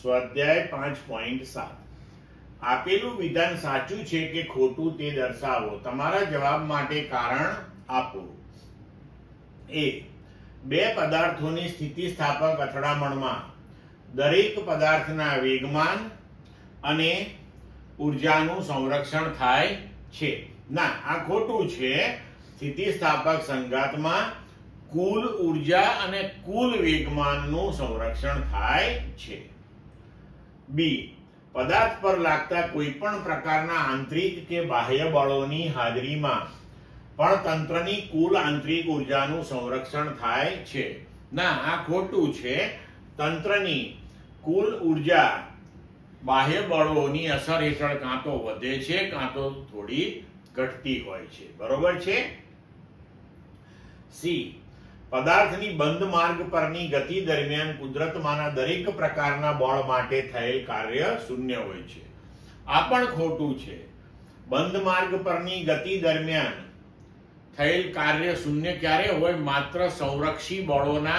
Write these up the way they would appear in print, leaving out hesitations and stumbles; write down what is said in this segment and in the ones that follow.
સ્વાધ્યાય 5.7 આપેલું વિધાન સાચું છે કે ખોટું તે દર્શાવો. તમારા જવાબ માટે કારણ આપો. એ બે પદાર્થોની સ્થિતિસ્થાપક અથડામણમાં દરેક પદાર્થના વેગમાન અને ઉર્જાનું સંરક્ષણ થાય છે. ના, આ ખોટું છે. સ્થિતિસ્થાપક સંઘાતમાં કુલ ઉર્જા અને કુલ વેગમાનનું સંરક્ષણ થાય છે. બી પદાર્થ પર લાગતા કોઈ પણ પ્રકારના આંતરિક કે બાહ્ય બળોની હાજરીમાં પણ તંત્રની કુલ આંતરિક ઉર્જાનું સંરક્ષણ થાય છે. ના, આ ખોટું છે. તંત્રની કુલ ઉર્જા બાહ્ય બળોની અસર હેઠળ કાં તો વધે છે કાં તો થોડી ઘટતી હોય છે. બરોબર છે. સી પદાર્થની બંધ માર્ગ પરની ગતિ દરમિયાન કુદરતમાંના દરેક પ્રકારના બળ માટે થયેલ કાર્ય શૂન્ય હોય છે. આ પણ ખોટું છે. બંધ માર્ગ પરની ગતિ દરમિયાન થયેલ કાર્ય શૂન્ય ક્યારે હોય? માત્ર સંરક્ષી બળોના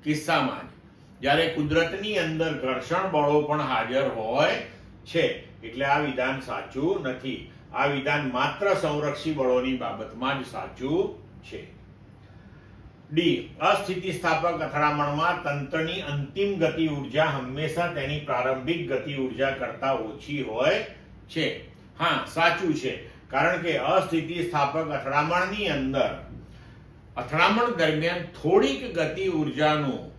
કિસ્સામાં જ. જ્યારે કુદરતની અંદર ઘર્ષણ બળો પણ હાજર હોય છે. એટલે આ વિધાન સાચું નથી. આ વિધાન માત્ર સંરક્ષી બળોની બાબતમાં જ સાચું છે. ડી અસ્થિતિસ્થાપક અથડામણમાં તંત્રની અંતિમ ગતિ ઉર્જા હંમેશા તેની પ્રારંભિક ગતિ ઉર્જા કરતાં ઓછી હોય છે. હા, સાચું છે. કારણ કે અસ્થિતિસ્થાપક અથડામણની અંદર અથડામણ દરમિયાન થોડીક ગતિ ઉર્જાનું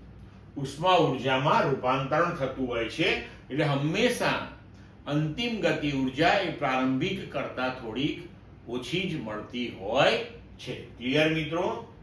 ઉષ્મા ઉર્જામાં રૂપાંતરણ થતું હોય છે. એટલે હંમેશા અંતિમ ગતિ ઉર્જા એ પ્રારંભિક કરતાં થોડીક ઓછી જ મળતી હોય છે. ક્લિયર મિત્રો?